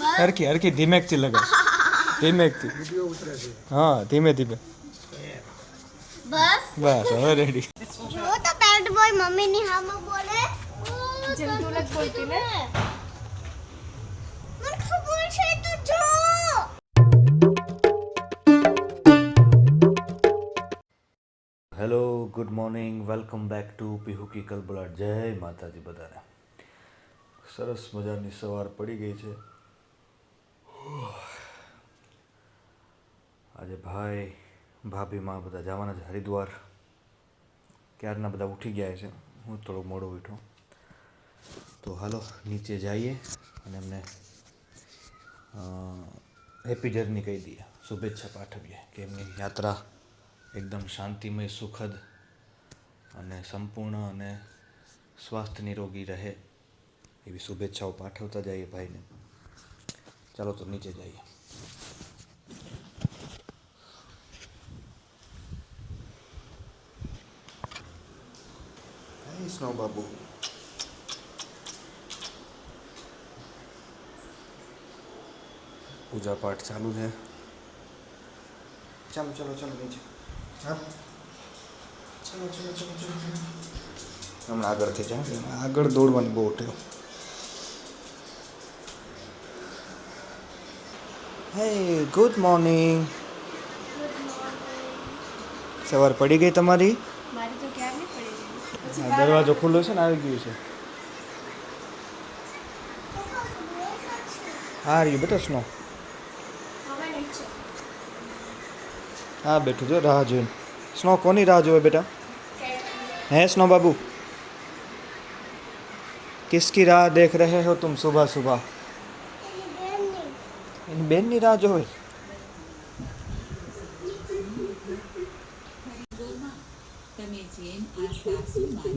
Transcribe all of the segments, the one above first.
હરખી હરખી ધીમેકથી લગા ધીમેકથી હા ધીમે ધીમે બસ બસ હવે રેડી જો તો પેન્ટ બોય મમ્મી ની હામે બોલે જેમ તું લગ બોલતી ને મને ખબર છે તું જો hello good morning welcome back to પીહુકી કલબલાટ જય માતાજી બધાને સરસ મજાની સવાર પડી ગઈ છે આજે ભાઈ ભાભીમાં બધા જવાના છે હરિદ્વાર ક્યારના બધા ઉઠી ગયા છે હું થોડો મોડો ઉઠ્યો તો હાલો નીચે જઈએ અને એમને હેપી જર્ની કહી દઈએ શુભેચ્છા પાઠવીએ કે એમની યાત્રા એકદમ શાંતિમય સુખદ અને સંપૂર્ણ અને સ્વાસ્થ્ય નિરોગી રહે એવી શુભેચ્છાઓ પાઠવતા જઈએ ભાઈને ચાલો તો નીચે જઈએ સ્નો બાબુ પૂજા પાઠ ચાલુ છે ચાલો ચલો ચલો નીચે હા ચલો ચલો ચલો ચલો હમણાં આગળથી જાઓ આગળ દોડવાની બહુ ટેવ હે ગુડ મોર્નિંગ સવાર પડી ગઈ તમારી મારી તો ક્યાં નહીં પડી ગઈ દરવાજો ખુલ્લો છે ને આવી ગયું છે હા રહ્યું બેટા સ્નો હવે નીચે હા બેઠું જો રાહ જોઈને સ્નો કોની રાહ જોવે બેટા હે સ્નો बाबू किसकी राह देख रहे हो तुम सुबह सुबह इन बेन ની રાહ જોવે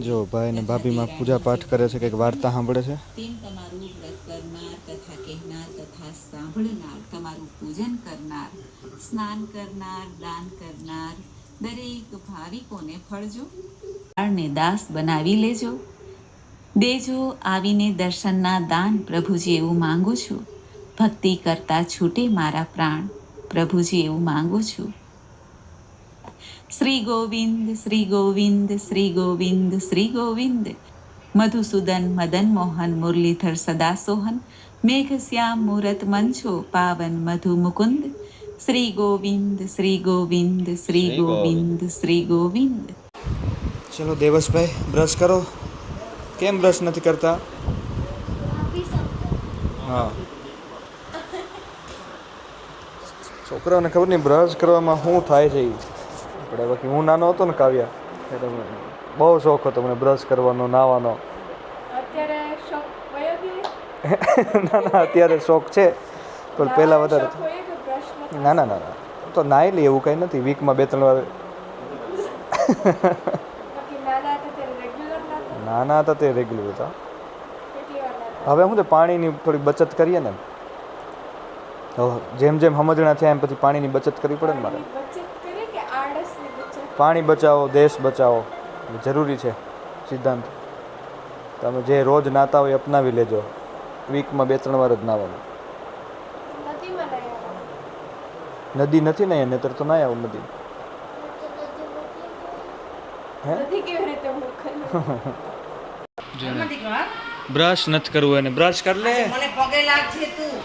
જો ભાઈ ને ભાભી માં પૂજા પાઠ કરે છે કંઈક વાર્તા સાંભળે છે તેમ તમારું વ્રત કરનાર તથા કહેનાર તથા સાંભળનાર તમારું પૂજન કરનાર સ્નાન કરનાર દાન કરનાર દરેક ભાવિકોને ફળજો ને દાસ બનાવી લેજો દેજો આવીને દર્શનના દાન પ્રભુજી એવું માંગુ છું ભક્તિ કરતા છૂટે મારા પ્રાણ પ્રભુજી એવું માંગુ છું શ્રી ગોવિંદ શ્રી ગોવિંદ શ્રી ગોવિંદ શ્રી ગોવિંદ મધુસૂદન મદન મોહન મુરલીધર સદા સોહન મેઘશ્યામ મૂરત મંચો પાવન મધુ મુકુંદ શ્રી ગોવિંદ શ્રી ગોવિંદ શ્રી ગોવિંદ શ્રી ગોવિંદ ચલો દેવસભાઈ બ્રશ કરો કેમ બ્રશ નથી કરતા હા છોકરાઓને ખબર નહીં બ્રશ કરવામાં શું થાય છે આપણે બાકી હું નાનો હતો ને કાવ્યા એટલે બહુ શોખ હતો મને બ્રશ કરવાનો નાવાનો અત્યારે શોખ વયો ગયો ના ના અત્યારે શોખ છે પણ પહેલાં વધારે શોખ હોય કે પ્રશ્ન ના ના ના ના તો નાઈ લે એવું કંઈ નથી વીકમાં 2-3 વાર બાકી નાના હતા ત્યારે રેગ્યુલર નહોતું નાના હતા તે રેગ્યુલર હતા કેટલી વાર નહોતું હવે શું છે પાણીની થોડી બચત કરીએ ને હવે જેમ જેમ સમજણા થયા એમ પછી પાણીની બચત કરવી પડે ને મારે બચત કરે કે આળસની બચત પાણી બચાવો દેશ બચાવો એ જરૂરી છે સિદ્ધાંત તમે જે રોજ નાતા હોય એ અપનાવી લેજો વીકમાં 2-3 વાર જ નાવાનું નદીમાં નહીં આવવાનું નદી નથી ને નહીતર તો ના આવું નદી હે નદી કેવી રીતે મોકલું બ્રશ નથી કરવું એને બ્રશ કર લે મને પગે લાગશે તું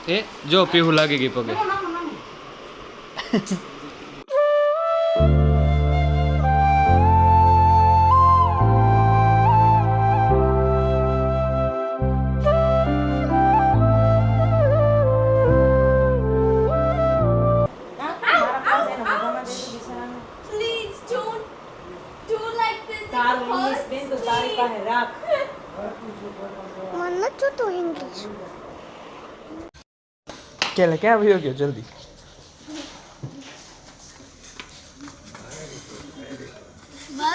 એ જો પીહું લાગી ગઈ પગે please don't do like this તારું ઇંગ્લિશ બેન તો તારી પાસે રાખ મને તો તો ઇંગ્લિશ ક્યાં ક્યાં આવ્યો ગયો જલ્દી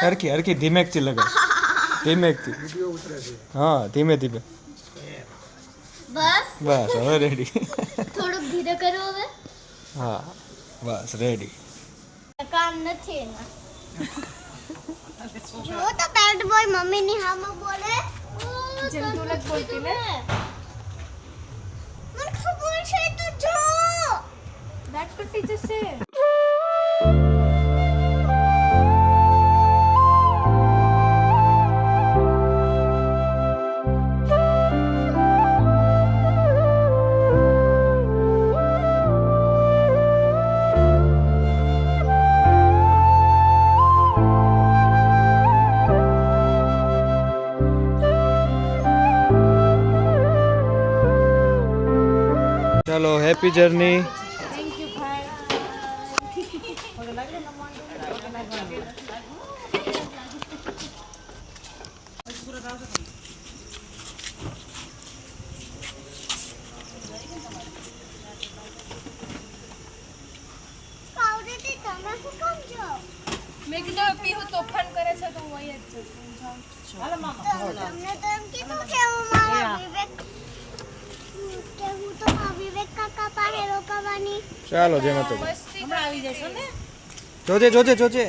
હરખી હરખી ધીમેકથી લગા ધીમેકથી હા ધીમે ધીમે બસ બસ હવે રેડી થોડુંક ધીરે કરો હવે હા બસ રેડી કામ નથી એના જો તો પેન્ટ બોય મમ્મી ની હામે બોલે જેમ તું નથી બોલતી ને મને ખબર છે તો જો દાંત તૂટી જશે. ચાલો હેપી જર્ની. થેન્ક યુ ભાઈ. પાવડેથી તમે શું કામ જો મેં કીધું પીહુ તોફાન કરે છે તો હું અહીંયા જ જાઉં છું. હાલો મામા. તમને તો એમ કીધું કે હું મારા વિવેક કે હું તો મારા વિવેક કાકા પાસે રોકાવાની. ચાલો જય માતાજી. મસ્તી હમણાં આવી જશો ને. જોજે જોજે જોજે.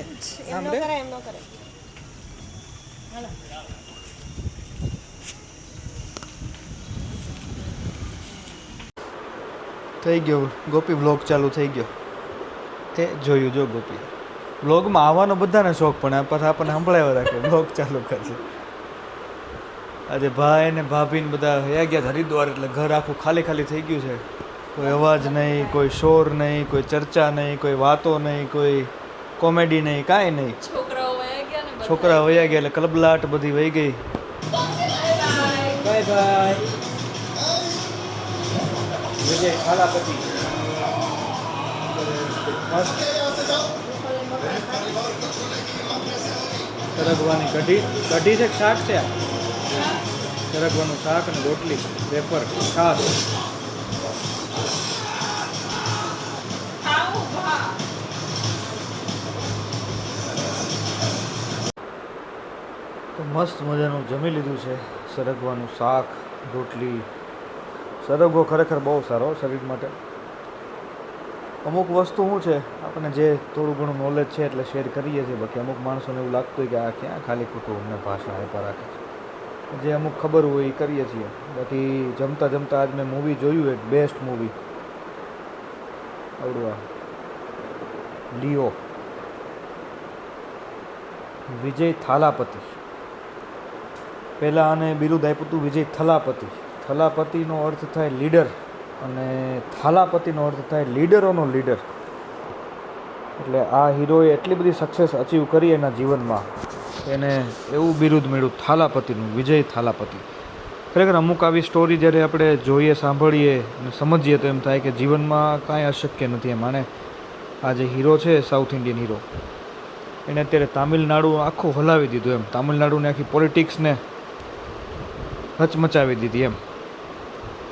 એમ ન કરે એમ ન કરે. થઈ ગયો ગોપી વ્લોગ ચાલુ થઈ ગયો. તે જોયું જો ગોપી વ્લોગમાં આવવાનો બધાને શોખ પણ આપણને સંભળાવ્યા રાખે વ્લોગ ચાલુ કરશે. આજે ભાઈ ને ભાભી ને બધા હયા ગયા હરિદ્વાર એટલે ઘર આખું ખાલી ખાલી થઈ ગયું છે. કોઈ અવાજ નહીં, કોઈ શોર નહીં, કોઈ ચર્ચા નહીં, કોઈ વાતો નહીં, કોઈ કોમેડી નહીં, કાંઈ નહીં. છોકરા વયા ગયા એટલે કલબલાટ બધી વહી ગઈ. Bye bye. વિજય થાલાપતિ મસ્ત સરગવાની કઢી છે કે શાક છે? સરગવાનું શાક અને રોટલી, વેફર, છાશ. તો મસ્ત મજાનું જમી લીધું છે. સરગવાનું શાક, રોટલી. સરગવો ખરેખર બહુ સારો શરીર માટે. અમુક વસ્તુ શું છે આપણને જે થોડું ઘણું નોલેજ છે એટલે શેર કરીએ છીએ. બાકી અમુક માણસોને એવું લાગતું હોય કે આ ક્યાં ખાલી ખોટું અમને ભાષા આપ્યા રાખે છે. જે અમુક ખબર હોય એ કરીએ છીએ. બાકી જમતા જમતા આજ મેં મૂવી જોયું, એક બેસ્ટ મૂવી આવડું આ લિયો, વિજય થાલાપતિ. પહેલાં આને બિરુદ આપ્યું હતું વિજય થલાપતિ. થલાપતિનો અર્થ થાય લીડર અને થાલાપતિનો અર્થ થાય લીડરોનો લીડર. એટલે આ હીરોએ એટલી બધી સક્સેસ અચીવ કરી એના જીવનમાં, એને એવું બિરુદ મળ્યું થાલાપતિનું, વિજય થાલાપતિ. ખરેખર અમુક આવી સ્ટોરી જ્યારે આપણે જોઈએ, સાંભળીએ અને સમજીએ તો એમ થાય કે જીવનમાં કાંઈ અશક્ય નથી. એમ આને આ જે હીરો છે સાઉથ ઇન્ડિયન હીરો, એણે અત્યારે તામિલનાડુ આખું હલાવી દીધું. એમ તામિલનાડુને આખી પોલિટિક્સને હચમચાવી દીધી એમ.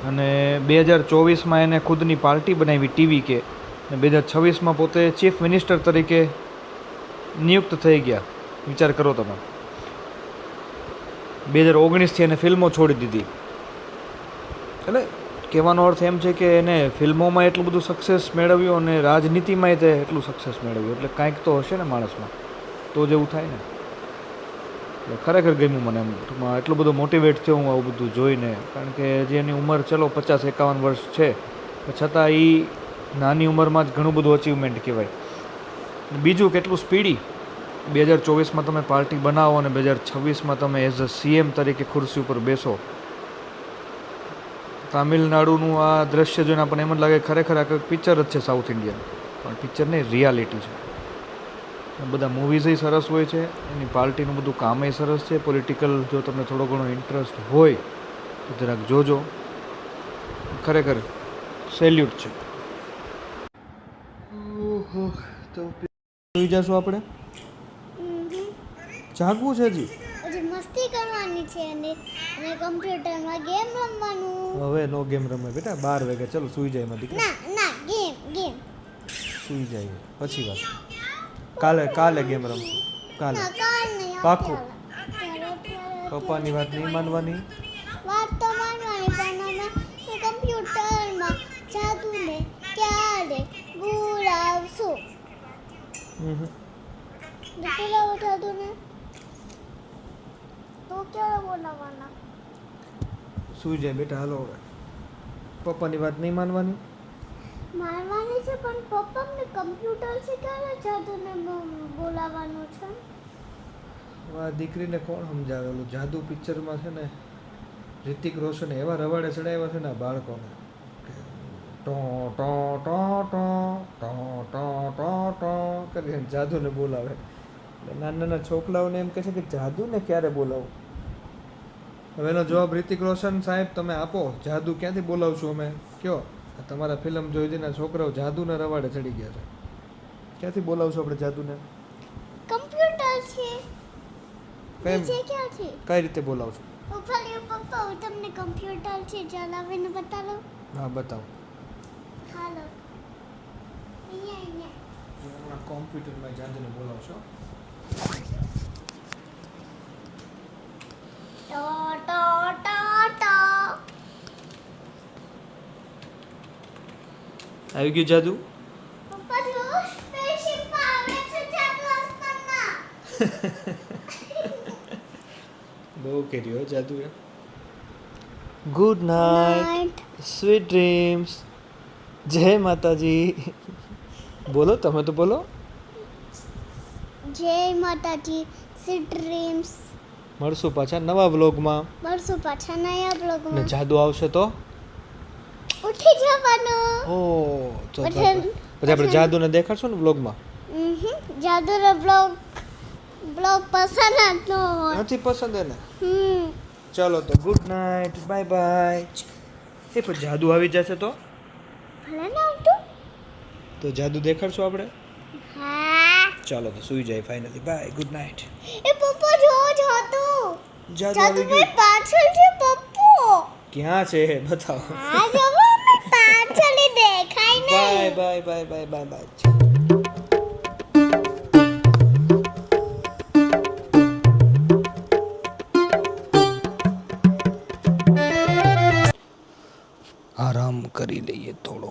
અને 2024માં એને ખુદની પાર્ટી બનાવી ટીવી કે, અને 2026માં પોતે ચીફ મિનિસ્ટર તરીકે નિયુક્ત થઈ ગયા. વિચાર કરો તમે. 2019થી એને ફિલ્મો છોડી દીધી. એટલે કહેવાનો અર્થ એમ છે કે એને ફિલ્મોમાં એટલું બધું સક્સેસ મેળવ્યું અને રાજનીતિમાંય તે એટલું સક્સેસ મેળવ્યું. એટલે કાંઈક તો હશે ને માણસમાં, તો જ એવું થાય ને. એટલે ખરેખર ગમ્યું મને. એમ ટૂંકમાં એટલો બધો મોટિવેટ થયો હું આવું બધું જોઈને. કારણ કે જે એની ઉંમર ચલો 50-51 વર્ષ છે, છતાં એ નાની ઉંમરમાં જ ઘણું બધું અચીવમેન્ટ કહેવાય. બીજું કેટલું સ્પીડી. 2024માં તમે પાર્ટી બનાવો અને 2026માં તમે એઝ અ સીએમ તરીકે ખુરશી ઉપર બેસો. તામિલનાડુનું આ દ્રશ્ય જોઈને આપણને એમ જ લાગે ખરેખર આ કંઈક પિક્ચર જ છે સાઉથ ઇન્ડિયન. પણ પિક્ચર નહીં, રિયાલિટી છે. બધા મૂવીઝય સરસ હોય છે, એની પાર્ટીનું બધું કામય સરસ છે. પોલિટિકલ જો તમને થોડો ઘણો ઇન્ટરેસ્ટ હોય તો જરાક જોજો. ખરેખર સેલ્યુટ છે. તો જોઈ જશું આપણે. જાગવું છે હજી મસ્તી કરવાની છે અને કમ્પ્યુટરમાં ગેમ રમવાનું. હવે નો ગેમ રમે બેટા, 12 વાગે. ચલો સુઈ જાય એમાં દીકરા. ના ના ગેમ સુઈ જાય પછી વાત. કાલે ગેમ રમશું. કાલે ના કાલ નહીં. પાક્કું. અત્યારે પપ્પાની વાત નહીં માનવાની. વાત તો માનવાની પણ અમે કમ્પ્યુટરમાં જાદુને ક્યારે બોલાવશું? પેલા જાદુને તો ક્યારે બોલાવવાના? સુઈ જાય બેટા, હાલો હવે. પપ્પાની વાત નહીં માનવાની. મારવાની છે પણ પપ્પાને કમ્પ્યુટર શીખવાડે જાદુને બોલાવવાનું છે. આ દીકરીને કોણ સમજાવેલું? જાદુ પિક્ચરમાં છે ને રિતિક રોશને એવા રવાડે ચડાવ્યા છે ને આ બાળકોને કે ટો ટો ટો ટો ટો ટો ટો ટો કરીને જાદુને બોલાવે. એટલે નાના નાના છોકરાઓને એમ કહે છે કે જાદુને ક્યારે બોલાવું? હવે એનો જવાબ રિતિક રોશન સાહેબ તમે આપો. જાદુ ક્યાંથી બોલાવશું અમે? કયો તમારા ફિલ્મ જોઈ જઈને છોકરાઓ જાદુના રવાડે ચડી ગયા છે. ક્યાંથી બોલાવશું આપણે જાદુને? કમ્પ્યુટર છે. કેમ? નીચે ક્યાં છે? કઈ રીતે બોલાવશું? પપ્પા હું તમને કમ્પ્યુટર છે ચલાવીને બતાવો. હા બતાવો. હાલો અહીંયા કોમ્પ્યુટરમાં જાદુને બોલાવશો. ટો ટો ટો ટો. આવી ગયું જાદુ? પપ્પા જો સ્પેસશિપ આવે છે જાદુ આસમાનમાં. બહુ કર્યો જાદુ એ. Good night, sweet dreams. જય માતાજી. બોલો તમે તો બોલો. જય માતાજી. Sweet dreams. મળશું પાછા નવા વ્લોગમાં. મળશું પાછા નયા ને બ્લોગમાં. જાદુ આવશે તો ઉઠી જવાનું. ઓ તો પછી આપણે જાદુને દેખાડશું ને વ્લોગમાં. જાદુનો બ્લોગ પસંદ જ ન હોય. નથી પસંદ એને? હમ. ચલો તો ગુડ નાઇટ, બાય બાય. એ પણ જાદુ આવી જશે તો ભલે ને આવતું. તો જાદુ દેખાડશું આપણે. હા. ચાલો તો સુઈ જાય ફાઇનલી. Bye, good night. એ પપ્પા જો જાદુ. જાદુ જાદુ આવી ભાઈ ગયું. પાછળ છે પપ્પો. ક્યાં છે બતાવો. આ જો મેં પાછળ દેખાય બાય નહીં. Bye bye bye bye bye. આરામ કરી લઈએ થોડો.